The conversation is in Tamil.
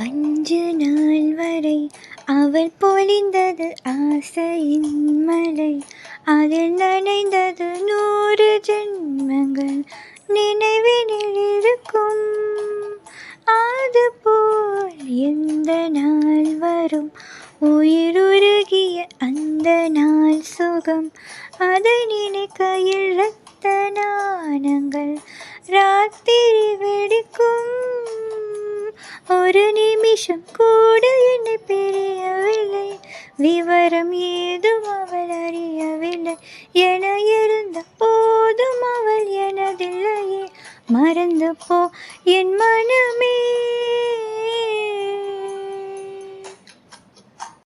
5 நாள் வரை அவள் பொழிந்தது ஆசையின் மழை. அதில் நனைந்தது 100 ஜென்மங்கள் நினைவினில் இருக்கும். அதுபோல் எந்த நாள் வரும் உயிருருகிய அந்த நாள் சுகம். அதை நினைக்கையில் இரத்த நாணங்கள் ராத்திரி வெடிக்கும். ஒரு நிமிஷம் கூட என்னை பிரியவில்லை, விவரம் ஏதும் அவள் அறியவில்லை. என இருந்த போதும் அவள் எனதில்லையே, மறந்து போ என் மனமே.